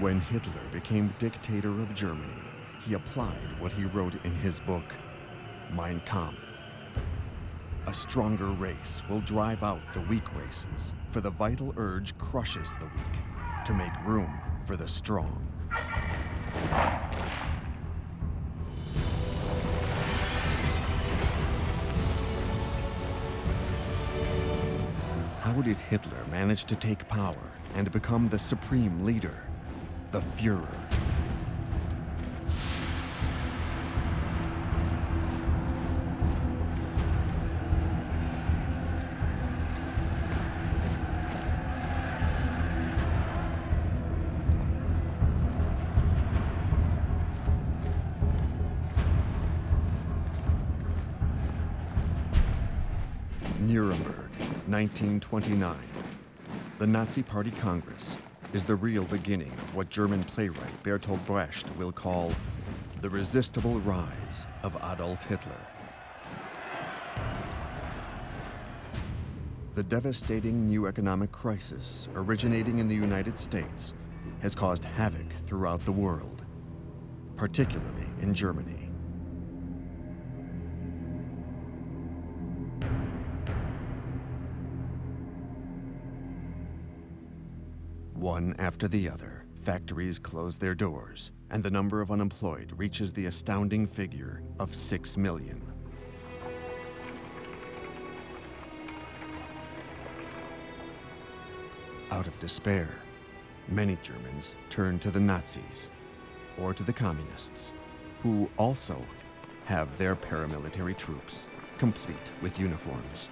When Hitler became dictator of Germany, he applied what he wrote in his book, Mein Kampf. A stronger race will drive out the weak races, for the vital urge crushes the weak to make room for the strong. How did Hitler manage to take power and become the supreme leader, the Führer? Nuremberg, 1929. The Nazi Party Congress is the real beginning of what German playwright Bertolt Brecht will call the resistible rise of Adolf Hitler. The devastating new economic crisis originating in the United States has caused havoc throughout the world, particularly in Germany. One after the other, factories close their doors, and the number of unemployed reaches the astounding figure of 6 million. Out of despair, many Germans turn to the Nazis or to the communists, who also have their paramilitary troops, complete with uniforms.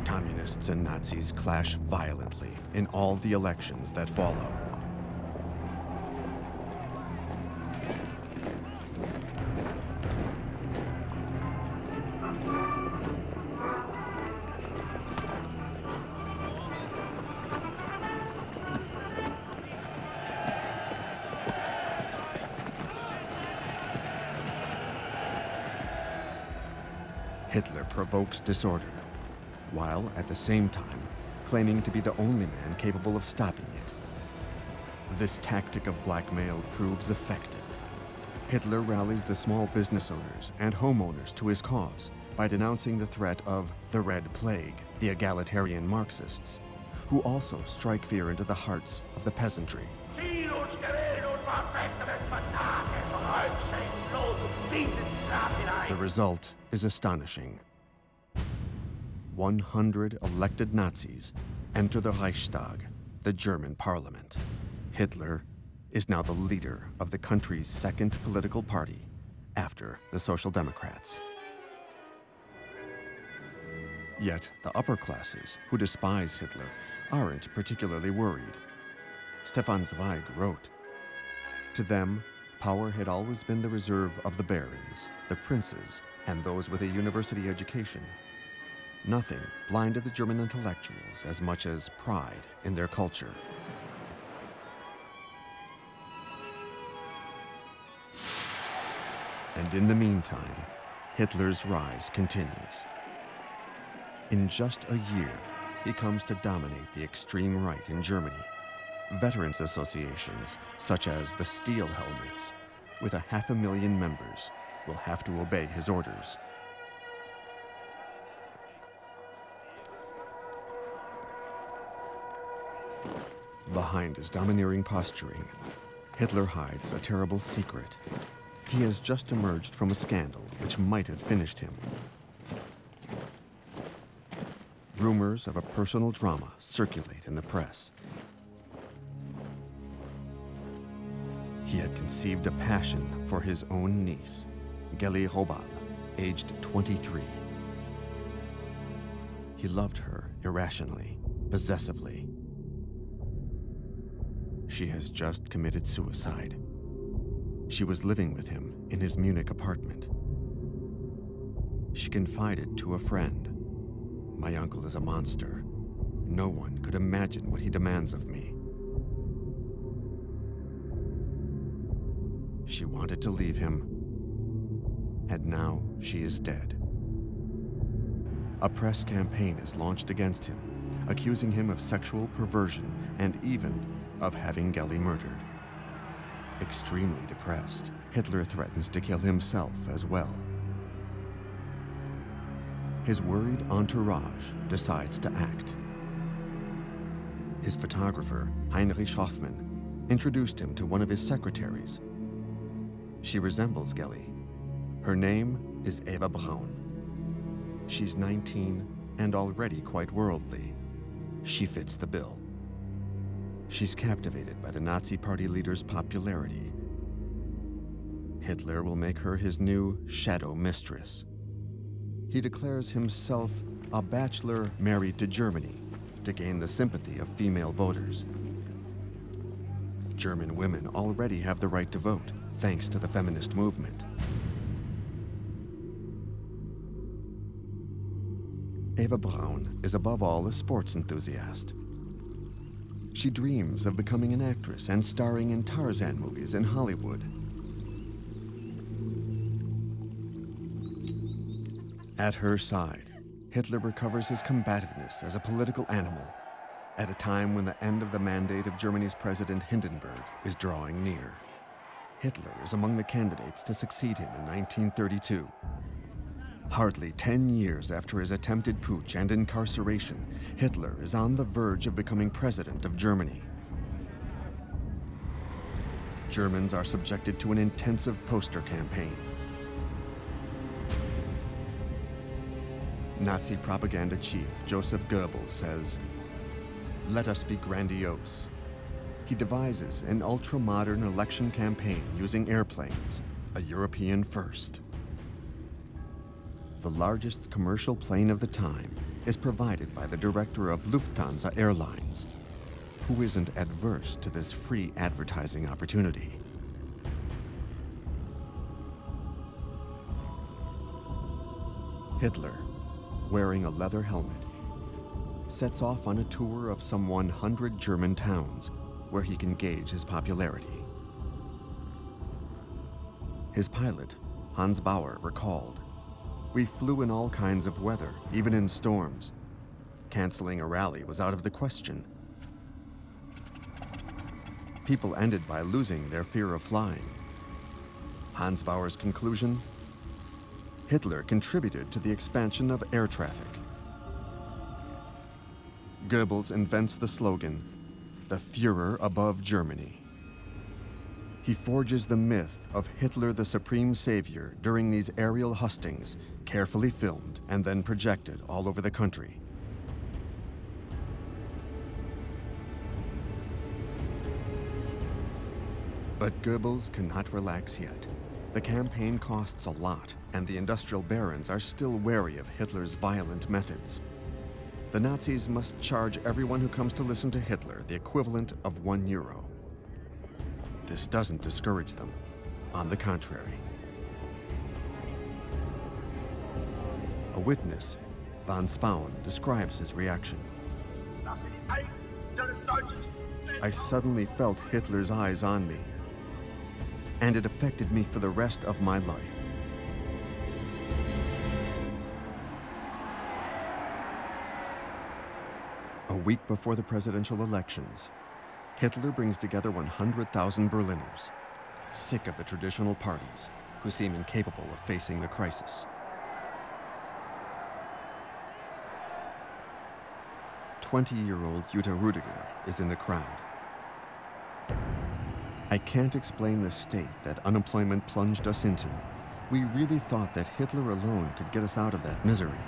Communists and Nazis clash violently in all the elections that follow. Hitler provokes disorder, while at the same time claiming to be the only man capable of stopping it. This tactic of blackmail proves effective. Hitler rallies the small business owners and homeowners to his cause by denouncing the threat of the Red Plague, the egalitarian Marxists, who also strike fear into the hearts of the peasantry. The result is astonishing. 100 elected Nazis enter the Reichstag, the German parliament. Hitler is now the leader of the country's second political party after the Social Democrats. Yet the upper classes who despise Hitler aren't particularly worried. Stefan Zweig wrote, "To them, power had always been the reserve of the barons, the princes, and those with a university education. Nothing blinded the German intellectuals as much as pride in their culture." And in the meantime, Hitler's rise continues. In just a year, he comes to dominate the extreme right in Germany. Veterans associations, such as the Steel Helmets, with 500,000 members, will have to obey his orders. Behind his domineering posturing, Hitler hides a terrible secret. He has just emerged from a scandal which might have finished him. Rumors of a personal drama circulate in the press. He had conceived a passion for his own niece, Geli Robal, aged 23. He loved her irrationally, possessively. She has just committed suicide. She was living with him in his Munich apartment. She confided to a friend, "My uncle is a monster. No one could imagine what he demands of me." She wanted to leave him, and now she is dead. A press campaign is launched against him, accusing him of sexual perversion and even of having Gelli murdered. Extremely depressed, Hitler threatens to kill himself as well. His worried entourage decides to act. His photographer, Heinrich Hoffmann, introduced him to one of his secretaries. She resembles Gelli. Her name is Eva Braun. She's 19 and already quite worldly. She fits the bill. She's captivated by the Nazi Party leader's popularity. Hitler will make her his new shadow mistress. He declares himself a bachelor married to Germany to gain the sympathy of female voters. German women already have the right to vote, thanks to the feminist movement. Eva Braun is above all a sports enthusiast. She dreams of becoming an actress and starring in Tarzan movies in Hollywood. At her side, Hitler recovers his combativeness as a political animal at a time when the end of the mandate of Germany's President Hindenburg is drawing near. Hitler is among the candidates to succeed him in 1932. Hardly 10 years after his attempted putsch and incarceration, Hitler is on the verge of becoming president of Germany. Germans are subjected to an intensive poster campaign. Nazi propaganda chief Joseph Goebbels says, "Let us be grandiose." He devises an ultra-modern election campaign using airplanes, a European first. The largest commercial plane of the time is provided by the director of Lufthansa Airlines, who isn't adverse to this free advertising opportunity. Hitler, wearing a leather helmet, sets off on a tour of some 100 German towns where he can gauge his popularity. His pilot, Hans Bauer, recalled, "We flew in all kinds of weather, even in storms. Canceling a rally was out of the question. People ended by losing their fear of flying." Hans Bauer's conclusion? Hitler contributed to the expansion of air traffic. Goebbels invents the slogan, "The Führer above Germany." He forges the myth of Hitler the Supreme Savior during these aerial hustings, carefully filmed and then projected all over the country. But Goebbels cannot relax yet. The campaign costs a lot, and the industrial barons are still wary of Hitler's violent methods. The Nazis must charge everyone who comes to listen to Hitler the equivalent of €1. This doesn't discourage them. On the contrary. A witness, von Spaun, describes his reaction. "I suddenly felt Hitler's eyes on me, and it affected me for the rest of my life." A week before the presidential elections, Hitler brings together 100,000 Berliners, sick of the traditional parties, who seem incapable of facing the crisis. 20-year-old Jutta Rüdiger is in the crowd. "I can't explain the state that unemployment plunged us into. We really thought that Hitler alone could get us out of that misery."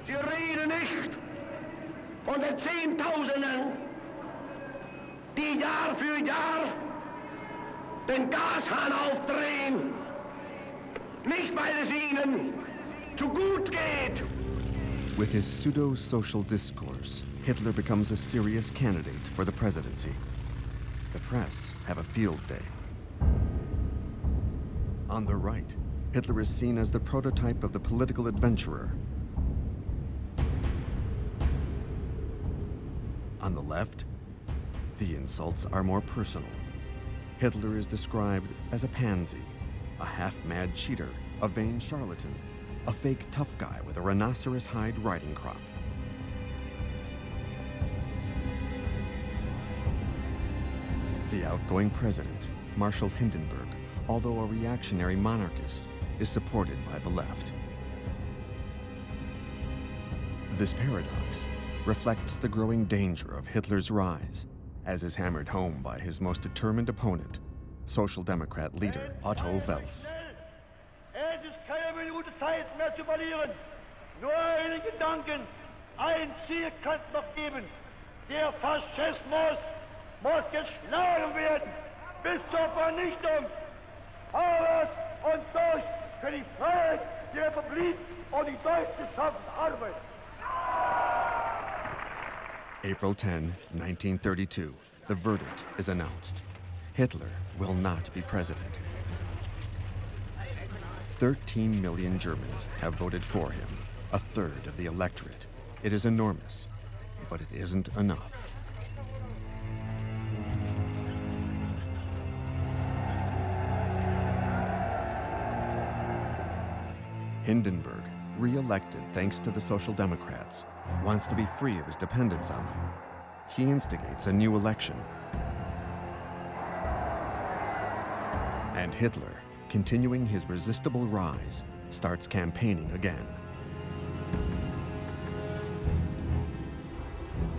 Sie reden nicht von den Zehntausenden, die Jahr für Jahr den Gashahn aufdrehen, nicht weil es ihnen zu gut geht. With his pseudo-social discourse, Hitler becomes a serious candidate for the presidency. The press have a field day. On the right, Hitler is seen as the prototype of the political adventurer. On the left, the insults are more personal. Hitler is described as a pansy, a half-mad cheater, a vain charlatan, a fake tough guy with a rhinoceros hide riding crop. The outgoing president, Marshal Hindenburg, although a reactionary monarchist, is supported by the left. This paradox reflects the growing danger of Hitler's rise, as is hammered home by his most determined opponent, Social Democrat leader Otto Wels. Es ist keine Minute Zeit mehr zu verlieren. Nur einen Gedanken, ein Ziel kann es noch geben. Der Faschismus muss geschlagen werden bis zur Vernichtung. Arbeit und durch für die Freiheit, die Republik und die deutsche Arbeit. April 10, 1932, the verdict is announced. Hitler will not be president. 13 million Germans have voted for him, a third of the electorate. It is enormous, but it isn't enough. Hindenburg, re-elected thanks to the Social Democrats, wants to be free of his dependence on them. He instigates a new election. And Hitler, continuing his resistible rise, starts campaigning again.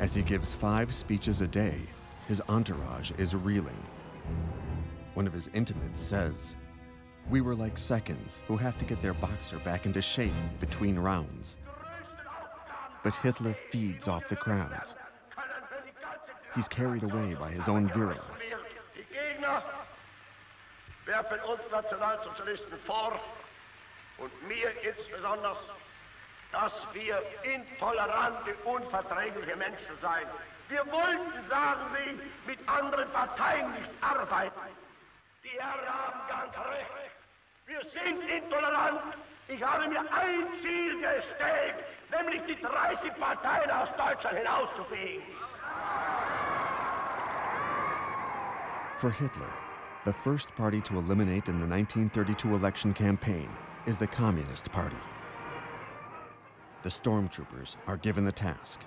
As he gives 5 speeches a day, his entourage is reeling. One of his intimates says, "We were like seconds who have to get their boxer back into shape between rounds." But Hitler feeds off the crowds. He's carried away by his own virulence. Die Gegner werfen uns Nationalsozialisten vor und mir insbesondere, dass wir intolerante, unverträgliche Menschen seien. Wir wollten, sagen sie, mit anderen Parteien nicht arbeiten. Die Herren haben ganz recht. Wir sind intolerant. Ich habe mir ein Ziel gestellt, nämlich die 30 Parteien aus Deutschland hinauszufegen. For Hitler, the first party to eliminate in the 1932 election campaign is the Communist Party. The stormtroopers are given the task.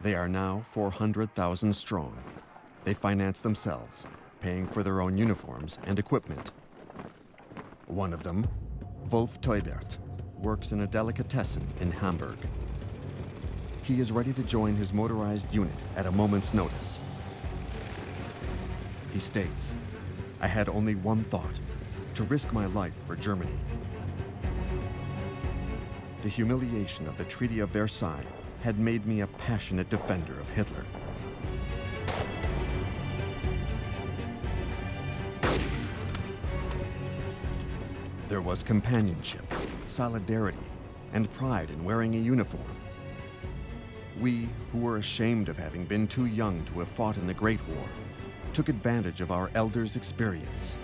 They are now 400,000 strong. They finance themselves, paying for their own uniforms and equipment. One of them, Wolf Teubert, works in a delicatessen in Hamburg. He is ready to join his motorized unit at a moment's notice. He states, "I had only one thought, to risk my life for Germany." The humiliation of the Treaty of Versailles had made me a passionate defender of Hitler. There was companionship, solidarity, and pride in wearing a uniform. We, who were ashamed of having been too young to have fought in the Great War, took advantage of our elders' experience.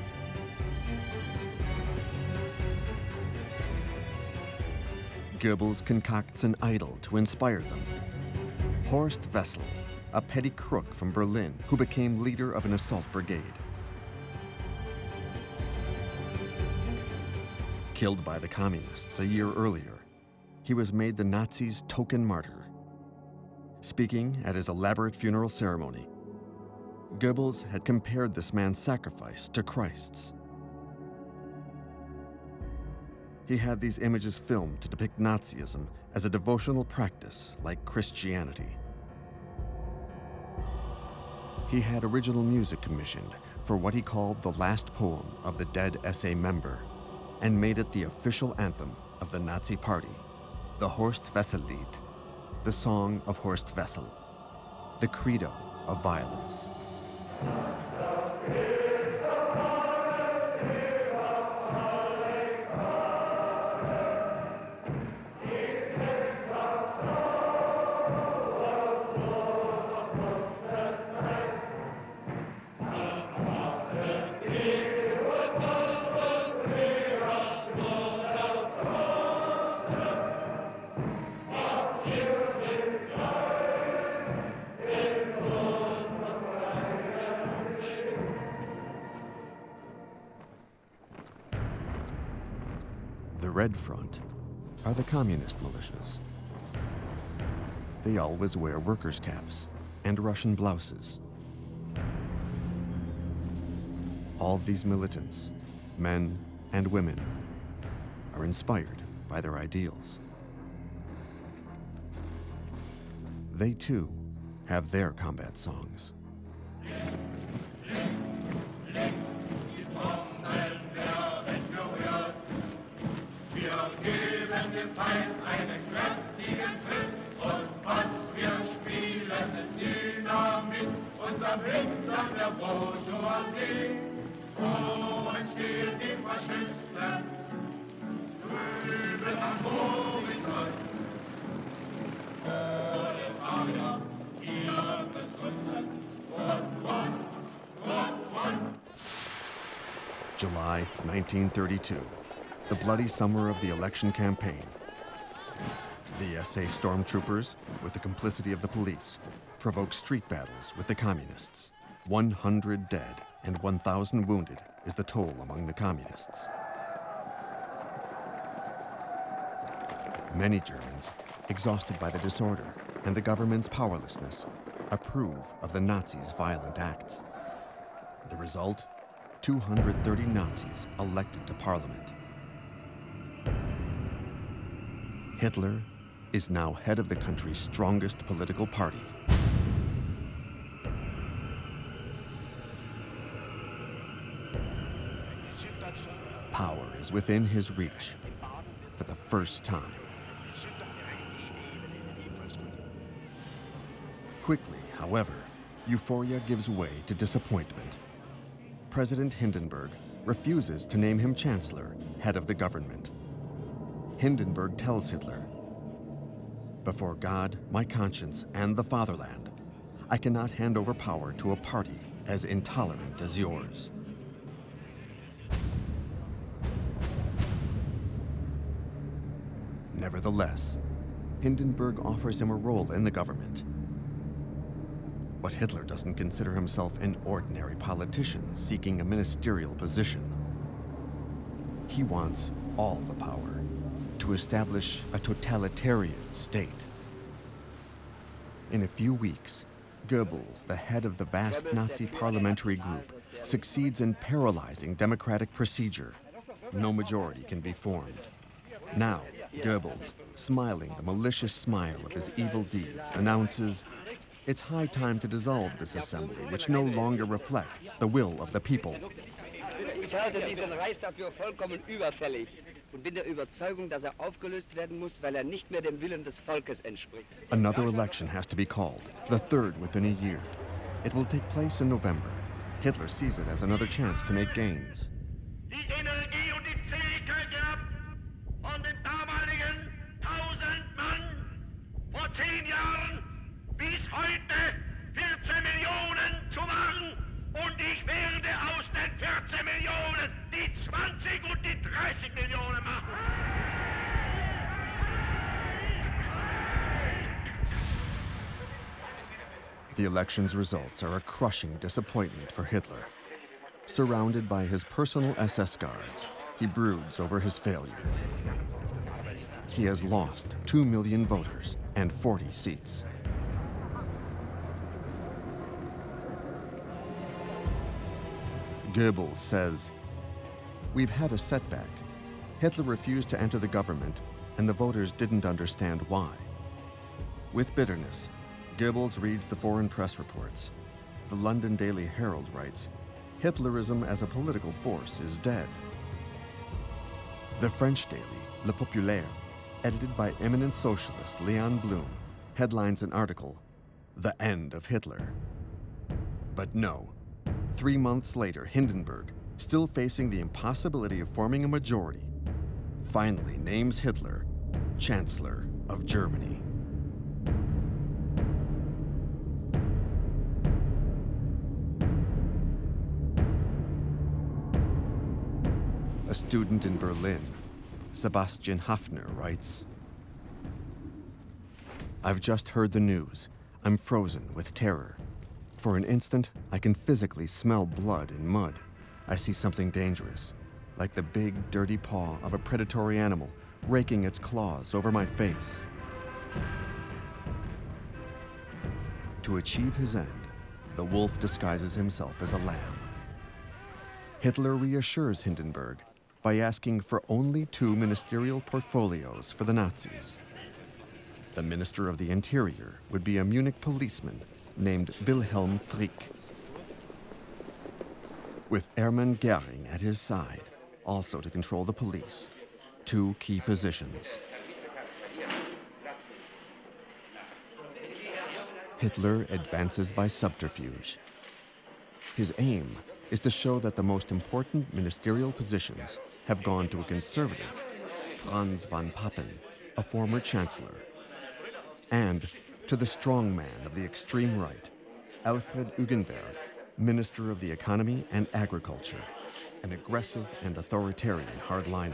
Goebbels concocts an idol to inspire them. Horst Wessel, a petty crook from Berlin who became leader of an assault brigade. Killed by the communists a year earlier, he was made the Nazis' token martyr. Speaking at his elaborate funeral ceremony, Goebbels had compared this man's sacrifice to Christ's. He had these images filmed to depict Nazism as a devotional practice like Christianity. He had original music commissioned for what he called the last poem of the dead SA member, and made it the official anthem of the Nazi Party, the Horst Wessel-Lied, the Song of Horst Wessel, the credo of violence. the red front are the communist militias. They always wear workers' caps and Russian blouses. All these militants, men and women, are inspired by their ideals. They too have their combat songs. July 1932, the bloody summer of the election campaign. The SA stormtroopers, with the complicity of the police, provoke street battles with the communists. 100 dead and 1,000 wounded is the toll among the communists. Many Germans, exhausted by the disorder and the government's powerlessness, approve of the Nazis' violent acts. The result? 230 Nazis elected to parliament. Hitler is now head of the country's strongest political party. Power is within his reach for the first time. Quickly, however, euphoria gives way to disappointment. President Hindenburg refuses to name him chancellor, head of the government. Hindenburg tells Hitler, "Before God, my conscience, and the fatherland, I cannot hand over power to a party as intolerant as yours." Nevertheless, Hindenburg offers him a role in the government. But Hitler doesn't consider himself an ordinary politician seeking a ministerial position. He wants all the power to establish a totalitarian state. In a few weeks, Goebbels, the head of the vast Nazi parliamentary group, succeeds in paralyzing democratic procedure. No majority can be formed. Now, Goebbels, smiling the malicious smile of his evil deeds, announces, "It's high time to dissolve this assembly, which no longer reflects the will of the people." Ich halte diesen Reis dafür vollkommen überfällig und bin der Überzeugung, dass aufgelöst werden muss, weil nicht mehr dem Willen des Volkes entspricht. Another election has to be called, the third within a year. It will take place in November. Hitler sees it as another chance to make gains. Die Energie und die Fähigkeit gehabt, von den damaligen 1000 Mann vor 10 Jahren bis heute 14 Millionen zu machen. Und ich werde aus den 14 Millionen die 20 und die 30 Millionen machen. The election's results are a crushing disappointment for Hitler. Surrounded by his personal SS guards, he broods over his failure. He has lost 2 million voters and 40 seats. Goebbels says, "We've had a setback. Hitler refused to enter the government, and the voters didn't understand why." With bitterness, Goebbels reads the foreign press reports. The London Daily Herald writes, "Hitlerism as a political force is dead." The French daily, Le Populaire, edited by eminent socialist Léon Blum, headlines an article, "The End of Hitler." But no. 3 months later, Hindenburg, still facing the impossibility of forming a majority, finally names Hitler Chancellor of Germany. A student in Berlin, Sebastian Hafner, writes, "I've just heard the news. I'm frozen with terror. For an instant, I can physically smell blood and mud. I see something dangerous. like the big, dirty paw of a predatory animal raking its claws over my face. To achieve his end, the wolf disguises himself as a lamb. Hitler reassures Hindenburg by asking for only 2 ministerial portfolios for the Nazis. The Minister of the Interior would be a Munich policeman named Wilhelm Frick, with Hermann Göring at his side, also to control the police, 2 key positions. Hitler advances by subterfuge. His aim is to show that the most important ministerial positions have gone to a conservative, Franz von Papen, a former chancellor, and to the strong man of the extreme right, Alfred Hugenberg, Minister of the Economy and Agriculture, an aggressive and authoritarian hardliner.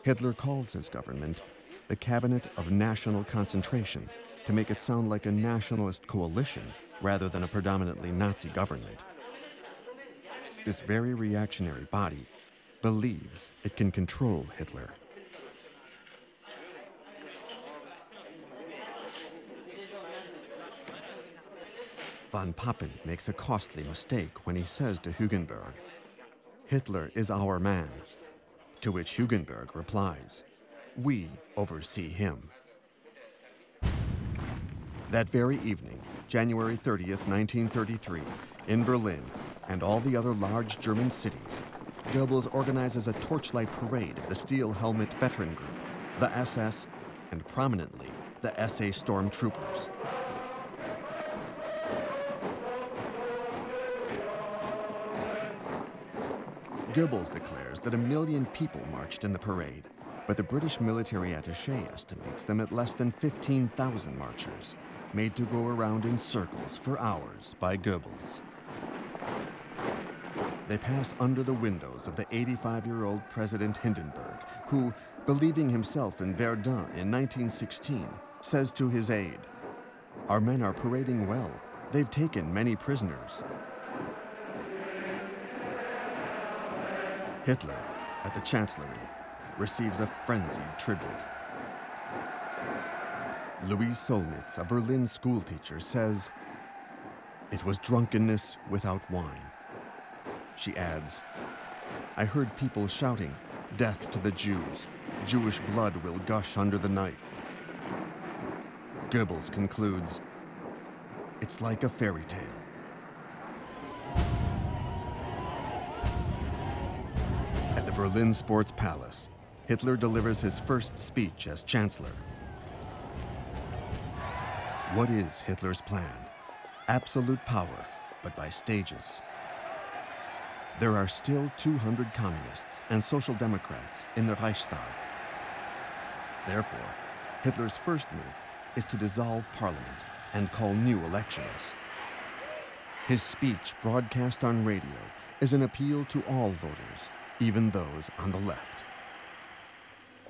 Hitler calls his government the Cabinet of National Concentration to make it sound like a nationalist coalition rather than a predominantly Nazi government. This very reactionary body believes it can control Hitler. Von Papen makes a costly mistake when he says to Hugenberg, "Hitler is our man," to which Hugenberg replies, "We oversee him." That very evening, January 30th, 1933, in Berlin and all the other large German cities, Goebbels organizes a torchlight parade of the Steel Helmet Veteran Group, the SS, and prominently, the SA Stormtroopers. Goebbels declares that 1 million people marched in the parade, but the British military attaché estimates them at less than 15,000 marchers, made to go around in circles for hours by Goebbels. They pass under the windows of the 85-year-old President Hindenburg, who, believing himself in Verdun in 1916, says to his aide, "Our men are parading well. They've taken many prisoners." Hitler, at the Chancellery, receives a frenzied tribute. Louise Solmitz, a Berlin schoolteacher, says, "It was drunkenness without wine." She adds, "I heard people shouting, 'Death to the Jews. Jewish blood will gush under the knife.'" Goebbels concludes, "It's like a fairy tale." At the Berlin Sports Palace, Hitler delivers his first speech as Chancellor. What is Hitler's plan? Absolute power, but by stages. There are still 200 communists and social democrats in the Reichstag. Therefore, Hitler's first move is to dissolve parliament and call new elections. His speech, broadcast on radio, is an appeal to all voters, even those on the left.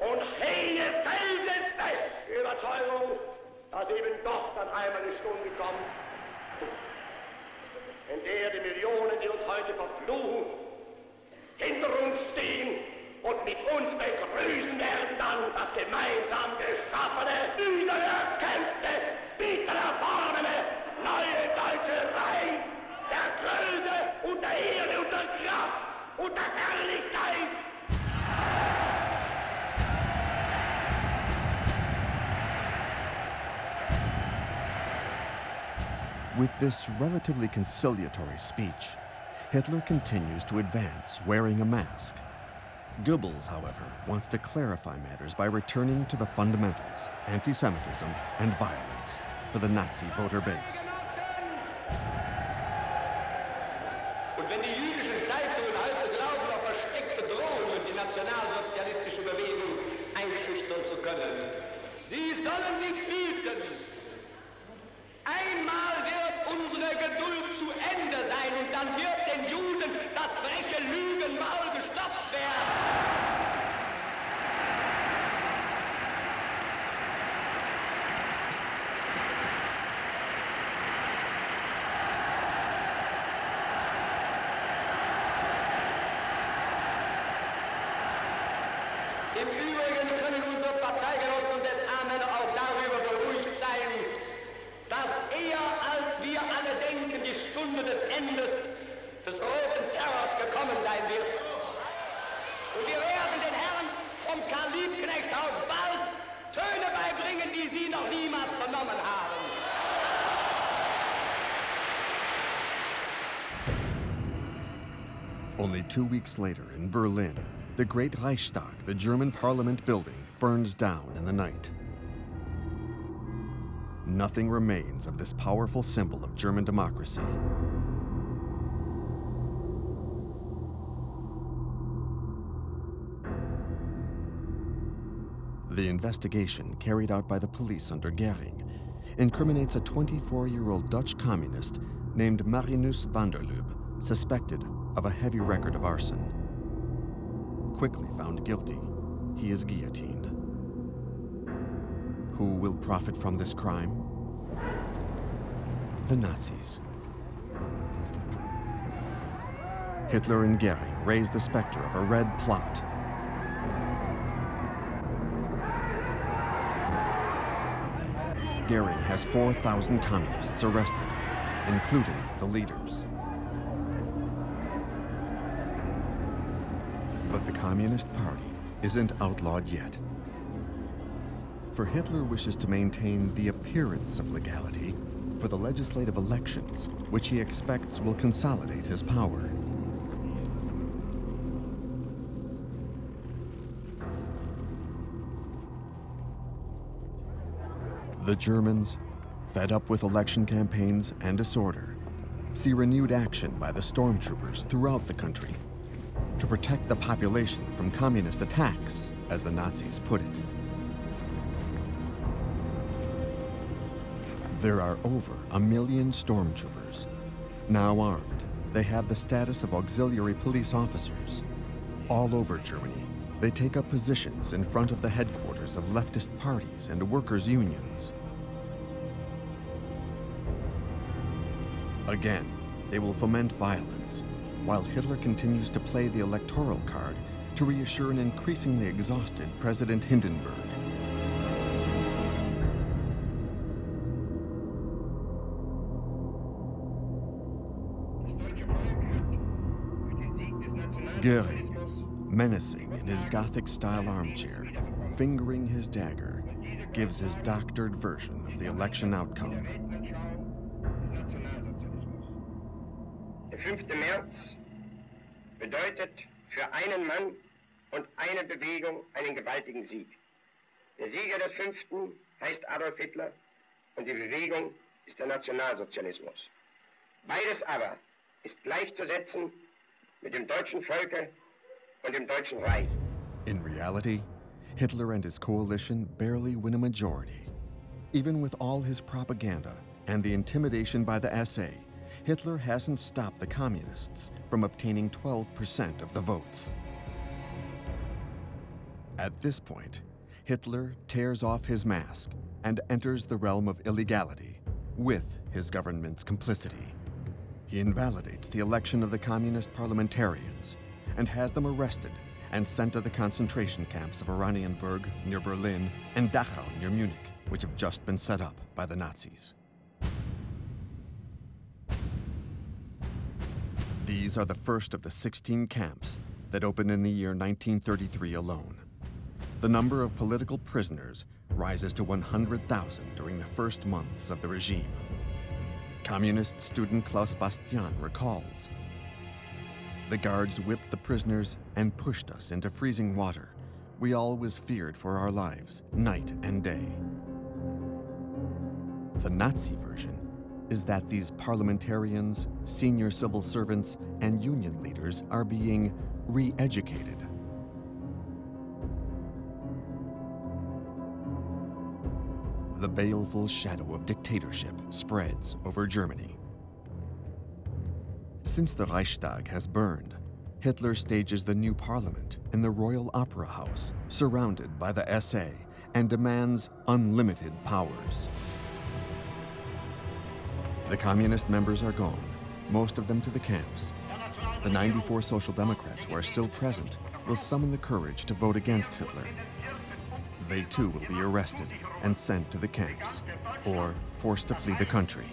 Und keine felsenfeste Überzeugung, dass eben doch dann einmal eine Stunde kommt, in der die Millionen, die uns heute verfluchen, hinter uns stehen und mit uns begrüßen werden dann das gemeinsam geschaffene, wiedererkämpfte, bitter erfahrene, neue deutsche Reich der Größe und der Ehre und der Kraft und der Herrlichkeit. With this relatively conciliatory speech, Hitler continues to advance wearing a mask. Goebbels, however, wants to clarify matters by returning to the fundamentals, anti-Semitism and violence, for the Nazi voter base. Und wenn die jüdischen Zeitungen heute glauben, auf versteckte Drohungen die nationalsozialistische Bewegung einschüchtern zu können, sie sollen sich hüten. Einmal wird unsere Geduld zu Ende sein und dann wird den Juden das freche Lügenmaul gestopft werden. Im Übrigen können unsere Parteigenossen und SA-Männer auch darüber beruhigt sein, dass eher als wir alle denken, die Stunde des Endes des roten Terrors gekommen sein wird. Und wir werden den Herren vom Karl-Liebknecht-Haus bald Töne beibringen, die sie noch niemals vernommen haben. Only 2 weeks later in Berlin, the Great Reichstag, the German parliament building, burns down in the night. Nothing remains of this powerful symbol of German democracy. The investigation carried out by the police under Göring incriminates a 24-year-old Dutch communist named Marinus van der Lubbe, suspected of a heavy record of arson. Quickly found guilty, he is guillotined. Who will profit from this crime? The Nazis. Hitler and Göring raised the specter of a red plot. Göring has 4,000 communists arrested, including the leaders. But the Communist Party isn't outlawed yet. For Hitler wishes to maintain the appearance of legality for the legislative elections, which he expects will consolidate his power. The Germans, fed up with election campaigns and disorder, see renewed action by the stormtroopers throughout the country to protect the population from communist attacks, as the Nazis put it. There are over 1 million stormtroopers. Now armed, they have the status of auxiliary police officers. All over Germany, they take up positions in front of the headquarters of leftist parties and workers' unions. Again, they will foment violence, while Hitler continues to play the electoral card to reassure an increasingly exhausted President Hindenburg. Göring, menacing in his Gothic-style armchair, fingering his dagger, gives his doctored version of the election outcome. Der 5. März bedeutet für einen Mann und eine Bewegung einen gewaltigen Sieg. Der Sieger des 5. heißt Adolf Hitler und die Bewegung ist der Nationalsozialismus. Beides aber ist gleichzusetzen mit dem deutschen Volke und dem Deutschen Reich. In reality, Hitler and his coalition barely win a majority. Even with all his propaganda and the intimidation by the SA, Hitler hasn't stopped the communists from obtaining 12% of the votes. At this point, Hitler tears off his mask and enters the realm of illegality with his government's complicity. He invalidates the election of the communist parliamentarians and has them arrested and sent to the concentration camps of Oranienburg near Berlin and Dachau near Munich, which have just been set up by the Nazis. These are the first of the 16 camps that opened in the year 1933 alone. The number of political prisoners rises to 100,000 during the first months of the regime. Communist student Klaus Bastian recalls, "The guards whipped the prisoners and pushed us into freezing water. We always feared for our lives, night and day." The Nazi version is that these parliamentarians, senior civil servants, and union leaders are being re-educated. The baleful shadow of dictatorship spreads over Germany. Since the Reichstag has burned, Hitler stages the new parliament in the Royal Opera House, surrounded by the SA, and demands unlimited powers. The communist members are gone, most of them to the camps. The 94 Social Democrats who are still present will summon the courage to vote against Hitler. They too will be arrested and sent to the camps, or forced to flee the country.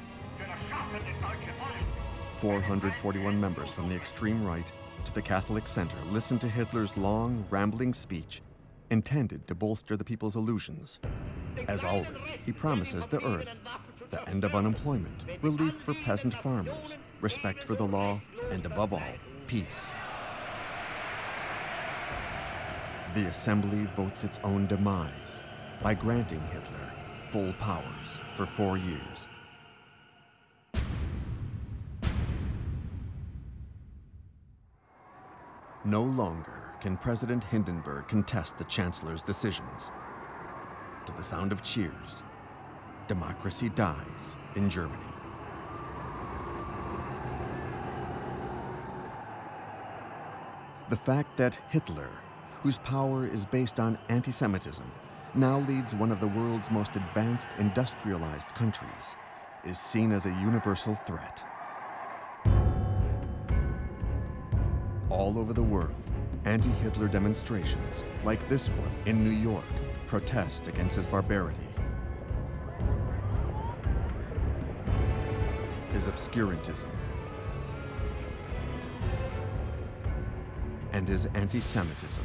441 members from the extreme right to the Catholic center listened to Hitler's long, rambling speech intended to bolster the people's illusions. As always, he promises the earth, the end of unemployment, relief for peasant farmers, respect for the law, and above all, peace. The assembly votes its own demise by granting Hitler full powers for 4 years. No longer can President Hindenburg contest the Chancellor's decisions. To the sound of cheers, democracy dies in Germany. The fact that Hitler, whose power is based on anti-Semitism, now leads one of the world's most advanced industrialized countries, is seen as a universal threat. All over the world, anti-Hitler demonstrations, like this one in New York, protest against his barbarity, his obscurantism, and his anti-Semitism.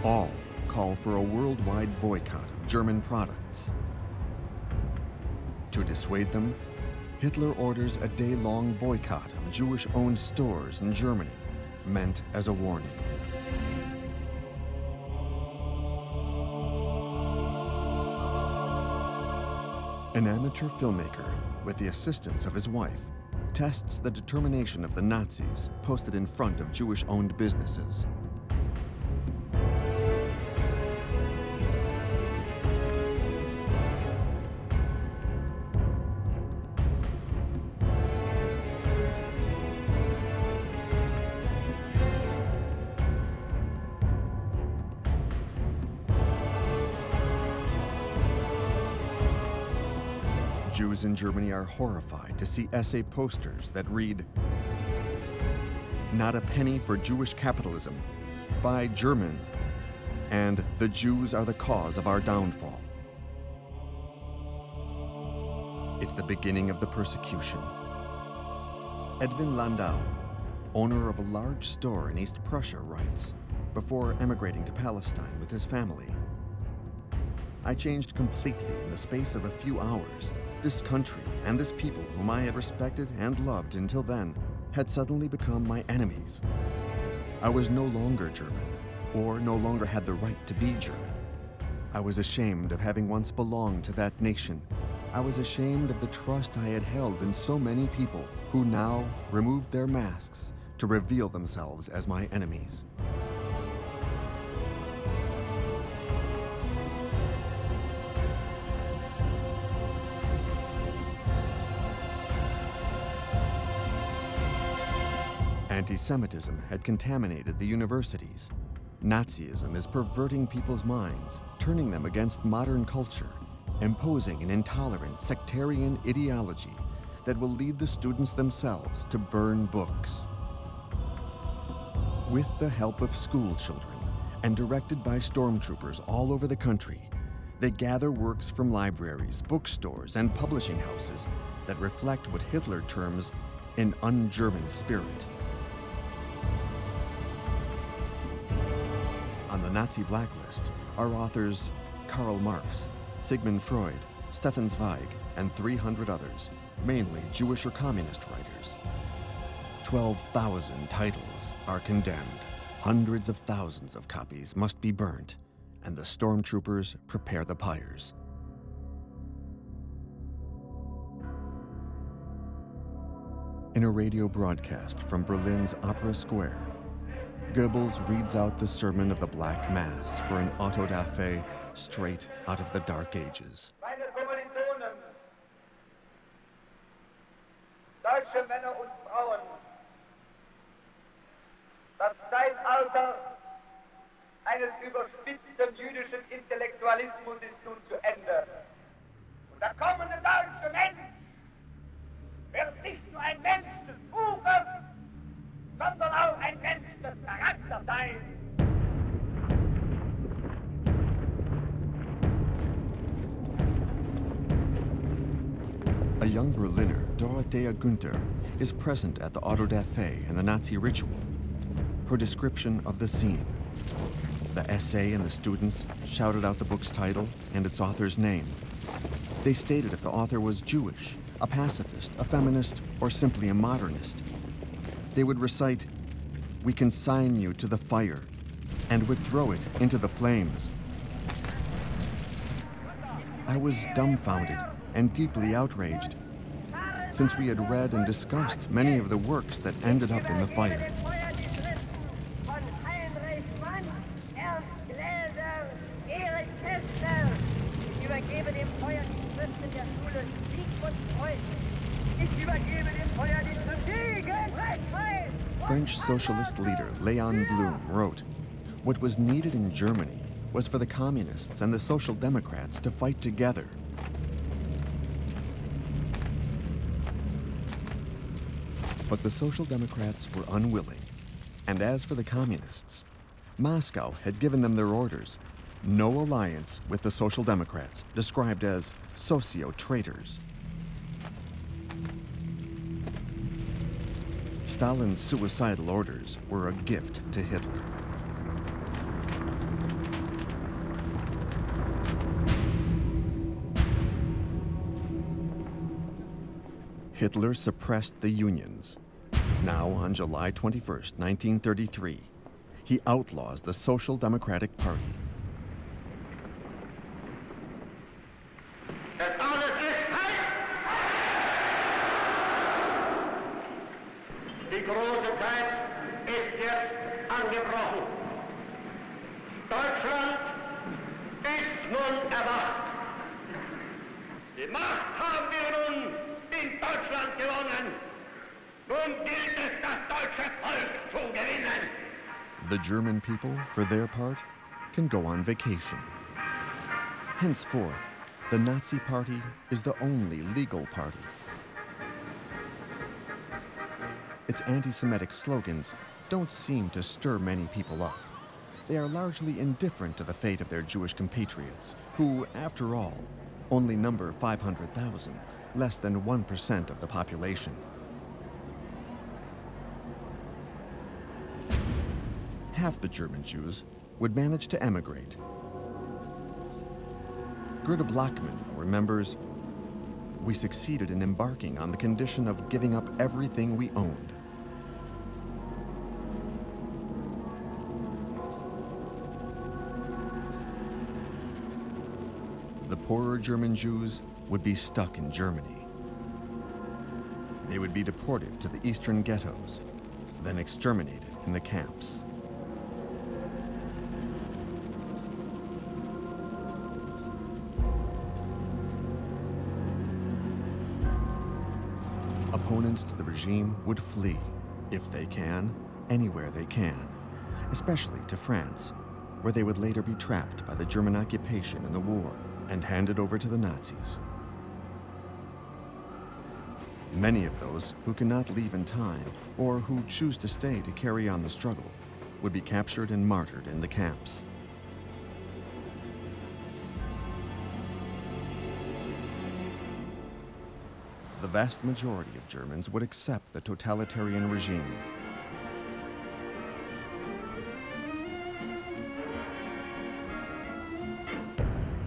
All call for a worldwide boycott of German products. To dissuade them, Hitler orders a day-long boycott of Jewish-owned stores in Germany, meant as a warning. An amateur filmmaker, with the assistance of his wife, tests the determination of the Nazis posted in front of Jewish-owned businesses. Jews in Germany are horrified to see essay posters that read, "Not a penny for Jewish capitalism, buy German," and "The Jews are the cause of our downfall." It's the beginning of the persecution. Edwin Landau, owner of a large store in East Prussia, writes, before emigrating to Palestine with his family, "I changed completely in the space of a few hours. This country and this people whom I had respected and loved until then had suddenly become my enemies. I was no longer German, or no longer had the right to be German. I was ashamed of having once belonged to that nation. I was ashamed of the trust I had held in so many people who now removed their masks to reveal themselves as my enemies." Anti-Semitism had contaminated the universities. Nazism is perverting people's minds, turning them against modern culture, imposing an intolerant sectarian ideology that will lead the students themselves to burn books. With the help of school children and directed by stormtroopers all over the country, they gather works from libraries, bookstores, and publishing houses that reflect what Hitler terms an un-German spirit. On the Nazi blacklist are authors Karl Marx, Sigmund Freud, Stefan Zweig, and 300 others, mainly Jewish or communist writers. 12,000 titles are condemned. Hundreds of thousands of copies must be burnt, and the stormtroopers prepare the pyres. In a radio broadcast from Berlin's Opera Square, Goebbels reads out the sermon of the Black Mass for an auto-da-fe straight out of the Dark Ages. Meine Kommilitonen, deutsche Männer und Frauen, das Zeitalter eines überspitzten jüdischen Intellektualismus ist nun zu Ende. Und der kommende deutsche Mensch wird nicht nur ein Mensch des Buches, sondern auch Partei. A young Berliner, Dorothea Günther, is present at the Autodafé and the Nazi ritual. Her description of the scene. The essay and the students shouted out the book's title and its author's name. They stated if the author was Jewish, a pacifist, a feminist, or simply a modernist. They would recite, "We consign you to the fire," and would throw it into the flames. I was dumbfounded and deeply outraged, since we had read and discussed many of the works that ended up in the fire. French socialist leader Léon Blum wrote, "What was needed in Germany was for the communists and the Social Democrats to fight together." But the Social Democrats were unwilling. And as for the communists, Moscow had given them their orders: no alliance with the Social Democrats, described as socio-traitors. Stalin's suicidal orders were a gift to Hitler. Hitler suppressed the unions. Now, on July 21st, 1933, he outlaws the Social Democratic Party. Die große Zeit ist jetzt angebrochen. Deutschland ist nun erwacht. Die Macht haben wir nun in Deutschland gewonnen. Nun gilt es, das deutsche Volk zu gewinnen. The German people, for their part, can go on vacation. Henceforth, the Nazi Party is the only legal party. Its anti-Semitic slogans don't seem to stir many people up. They are largely indifferent to the fate of their Jewish compatriots, who, after all, only number 500,000, less than 1% of the population. Half the German Jews would manage to emigrate. Gerda Blockman remembers, "We succeeded in embarking on the condition of giving up everything we owned." The poorer German Jews would be stuck in Germany. They would be deported to the eastern ghettos, then exterminated in the camps. Opponents to the regime would flee, if they can, anywhere they can, especially to France, where they would later be trapped by the German occupation in the war and handed over to the Nazis. Many of those who cannot leave in time or who choose to stay to carry on the struggle would be captured and martyred in the camps. The vast majority of Germans would accept the totalitarian regime.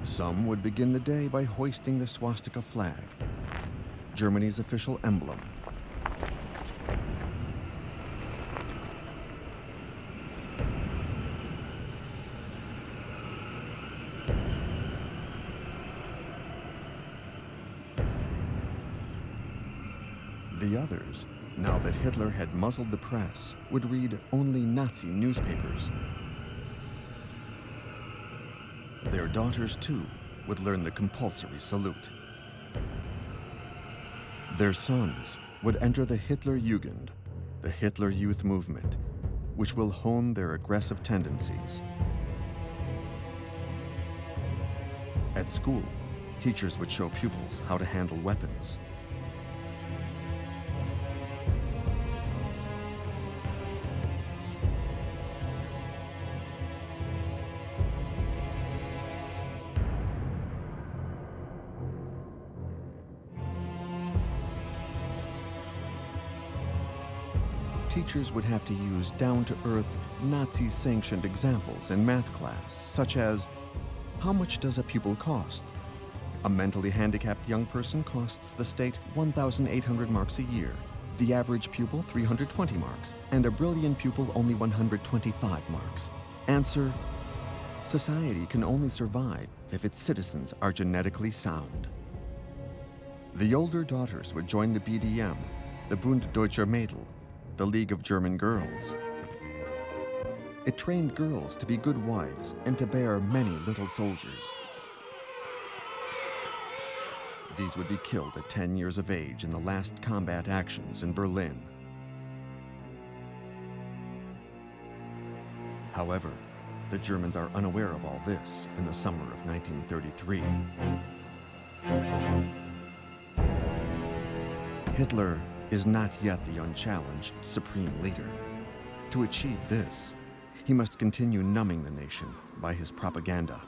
Some would begin the day by hoisting the swastika flag, Germany's official emblem. The others, now that Hitler had muzzled the press, would read only Nazi newspapers. Their daughters, too, would learn the compulsory salute. Their sons would enter the Hitlerjugend, the Hitler Youth Movement, which will hone their aggressive tendencies. At school, teachers would show pupils how to handle weapons. teachers would have to use down-to-earth, Nazi-sanctioned examples in math class, such as, how much does a pupil cost? A mentally handicapped young person costs the state 1,800 marks a year, the average pupil 320 marks, and a brilliant pupil only 125 marks. Answer: society can only survive if its citizens are genetically sound. The older daughters would join the BDM, the Bund Deutscher Mädel, the League of German Girls. It trained girls to be good wives and to bear many little soldiers. These would be killed at 10 years of age in the last combat actions in Berlin. However, the Germans are unaware of all this in the summer of 1933. Hitler is not yet the unchallenged supreme leader. To achieve this, he must continue numbing the nation by his propaganda.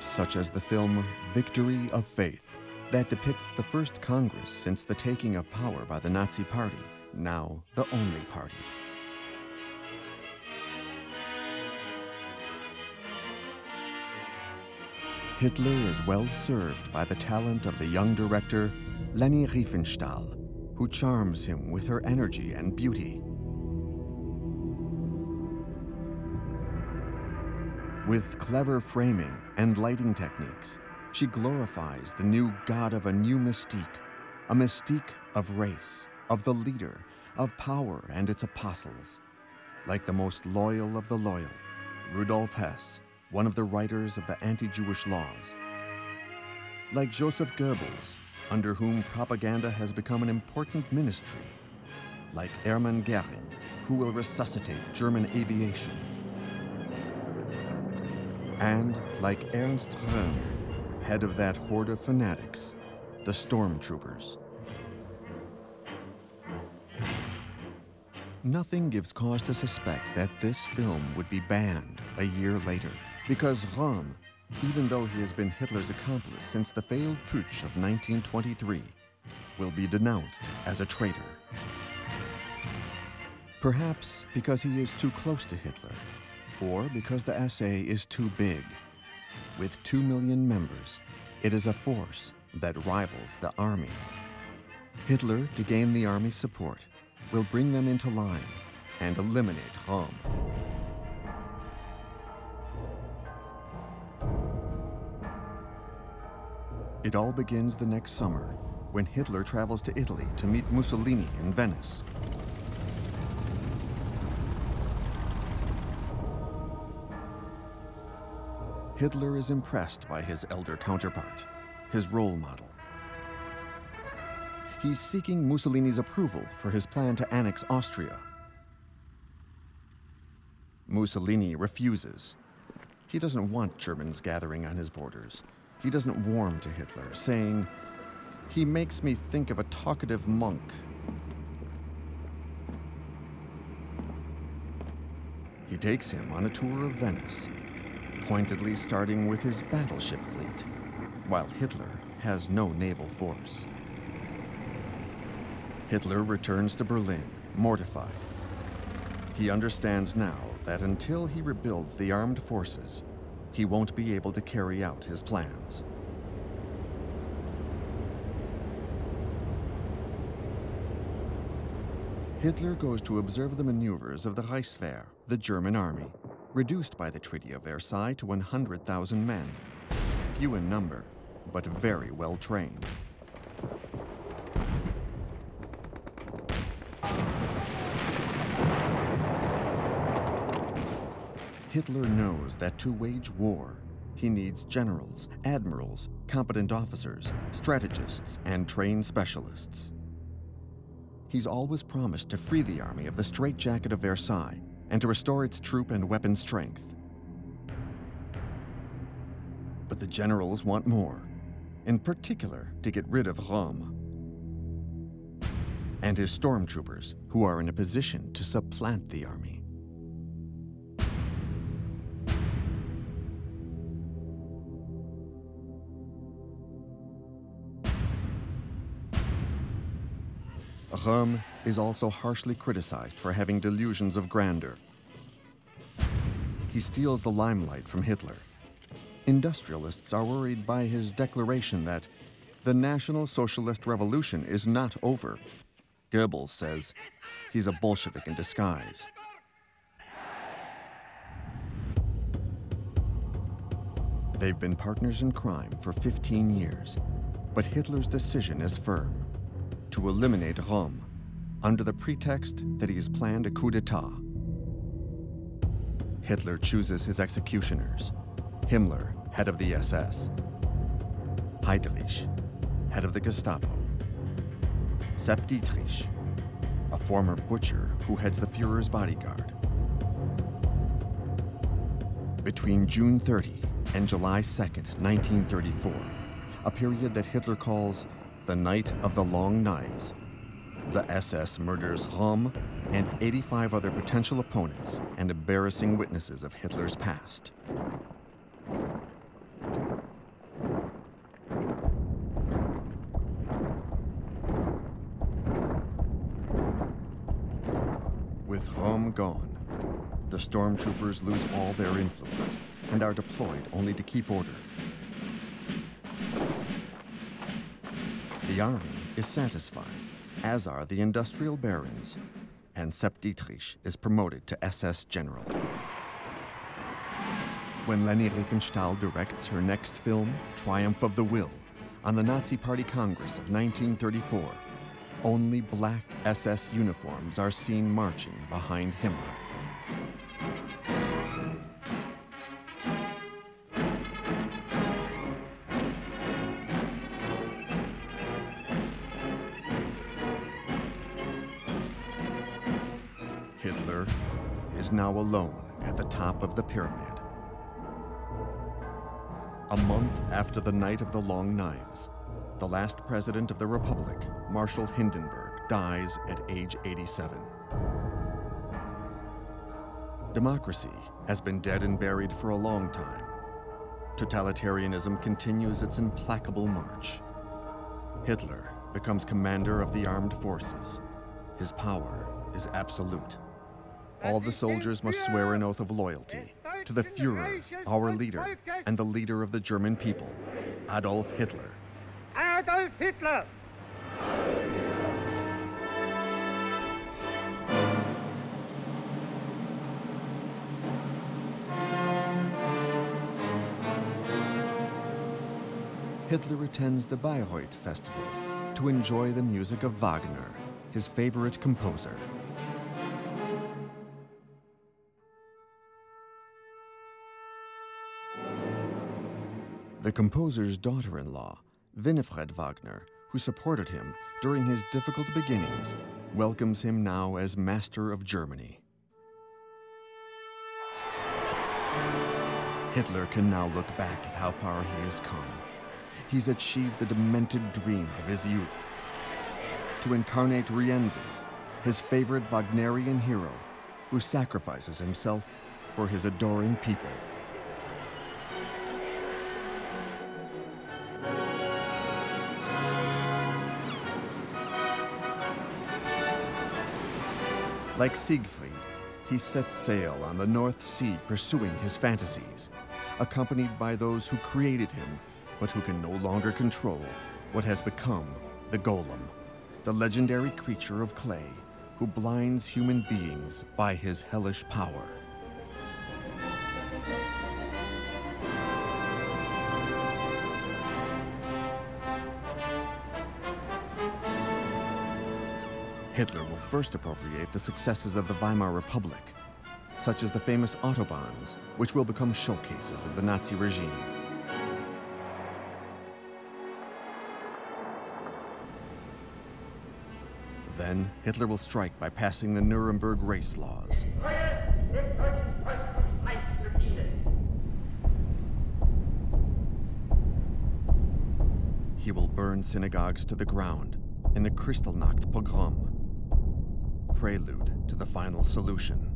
Such as the film Victory of Faith, that depicts the first Congress since the taking of power by the Nazi Party, now the only party. Hitler is well served by the talent of the young director Leni Riefenstahl, who charms him with her energy and beauty. With clever framing and lighting techniques, she glorifies the new god of a new mystique, a mystique of race, of the leader, of power and its apostles. Like the most loyal of the loyal, Rudolf Hess, one of the writers of the anti-Jewish laws. Like Joseph Goebbels, under whom propaganda has become an important ministry. Like Hermann Göring, who will resuscitate German aviation. And like Ernst Röhm, head of that horde of fanatics, the stormtroopers. Nothing gives cause to suspect that this film would be banned a year later, because Röhm, even though he has been Hitler's accomplice since the failed putsch of 1923, will be denounced as a traitor. Perhaps because he is too close to Hitler, or because the SA is too big. With 2 million members, it is a force that rivals the army. Hitler, to gain the army's support, will bring them into line and eliminate Röhm. It all begins the next summer when Hitler travels to Italy to meet Mussolini in Venice. Hitler is impressed by his elder counterpart, his role model. He's seeking Mussolini's approval for his plan to annex Austria. Mussolini refuses. He doesn't want Germans gathering on his borders. He doesn't warm to Hitler, saying, "He makes me think of a talkative monk." He takes him on a tour of Venice, pointedly starting with his battleship fleet, while Hitler has no naval force. Hitler returns to Berlin, mortified. He understands now that until he rebuilds the armed forces, he won't be able to carry out his plans. Hitler goes to observe the maneuvers of the Reichswehr, the German army, reduced by the Treaty of Versailles to 100,000 men, few in number, but very well trained. Hitler knows that to wage war, he needs generals, admirals, competent officers, strategists, and trained specialists. He's always promised to free the army of the straitjacket of Versailles and to restore its troop and weapon strength. But the generals want more, in particular to get rid of Röhm and his stormtroopers, who are in a position to supplant the army. Röhm is also harshly criticized for having delusions of grandeur. He steals the limelight from Hitler. Industrialists are worried by his declaration that the National Socialist Revolution is not over. Goebbels says he's a Bolshevik in disguise. They've been partners in crime for 15 years, but Hitler's decision is firm: to eliminate Röhm under the pretext that he has planned a coup d'etat. Hitler chooses his executioners: Himmler, head of the SS; Heydrich, head of the Gestapo; Sepp Dietrich, a former butcher who heads the Führer's bodyguard. Between June 30 and July 2nd, 1934, a period that Hitler calls the Night of the Long Knives, the SS murders Röhm and 85 other potential opponents and embarrassing witnesses of Hitler's past. With Röhm gone, the stormtroopers lose all their influence and are deployed only to keep order. The army is satisfied, as are the industrial barons, and Sepp Dietrich is promoted to SS general. When Leni Riefenstahl directs her next film, Triumph of the Will, on the Nazi Party Congress of 1934, only black SS uniforms are seen marching behind Himmler. Hitler is now alone at the top of the pyramid. A month after the Night of the Long Knives, the last president of the Republic, Marshal Hindenburg, dies at age 87. Democracy has been dead and buried for a long time. Totalitarianism continues its implacable march. Hitler becomes commander of the armed forces. His power is absolute. All the soldiers must swear an oath of loyalty to the Führer, our leader, and the leader of the German people, Adolf Hitler. Adolf Hitler! Hitler attends the Bayreuth Festival to enjoy the music of Wagner, his favorite composer. The composer's daughter-in-law, Winifred Wagner, who supported him during his difficult beginnings, welcomes him now as master of Germany. Hitler can now look back at how far he has come. He's achieved the demented dream of his youth: to incarnate Rienzi, his favorite Wagnerian hero, who sacrifices himself for his adoring people. Like Siegfried, he sets sail on the North Sea pursuing his fantasies, accompanied by those who created him, but who can no longer control what has become the Golem, the legendary creature of clay who blinds human beings by his hellish power. Hitler will first appropriate the successes of the Weimar Republic, such as the famous Autobahns, which will become showcases of the Nazi regime. Then, Hitler will strike by passing the Nuremberg race laws. He will burn synagogues to the ground in the Kristallnacht pogrom, prelude to the final solution.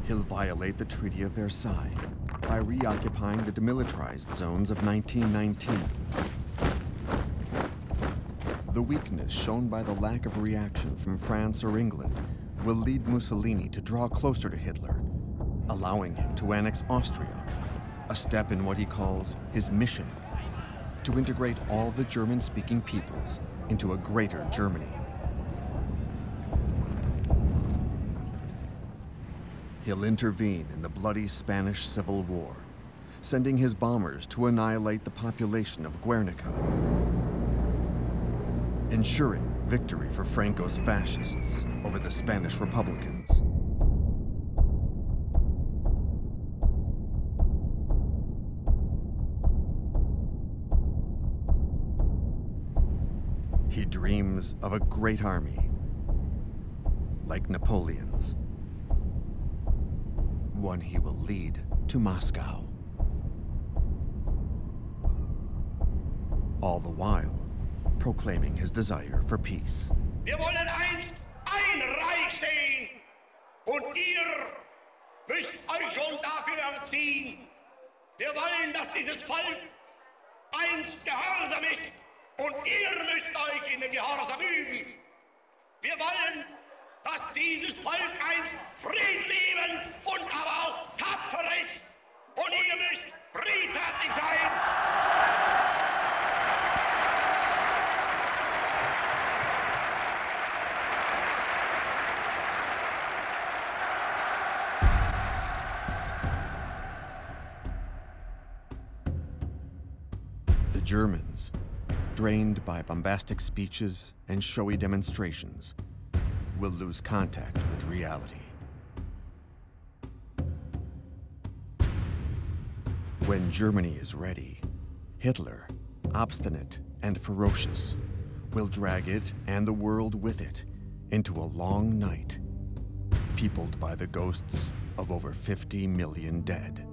He'll violate the Treaty of Versailles by reoccupying the demilitarized zones of 1919. The weakness shown by the lack of reaction from France or England will lead Mussolini to draw closer to Hitler, allowing him to annex Austria, a step in what he calls his mission, to integrate all the German-speaking peoples into a greater Germany. He'll intervene in the bloody Spanish Civil War, sending his bombers to annihilate the population of Guernica, ensuring victory for Franco's fascists over the Spanish Republicans. He dreams of a great army, like Napoleon's, one he will lead to Moscow. All the while, proclaiming his desire for peace. Wir wollen einst ein Reich sehen und ihr müsst euch schon dafür erziehen. Wir wollen, dass dieses Volk einst gehorsam ist und ihr müsst euch in den Gehorsam üben. Wir wollen, dass dieses Volk einst friedliebend und aber auch tapfer ist und ihr müsst friedfertig sein. The Germans, drained by bombastic speeches and showy demonstrations, will lose contact with reality. When Germany is ready, Hitler, obstinate and ferocious, will drag it and the world with it into a long night, peopled by the ghosts of over 50 million dead.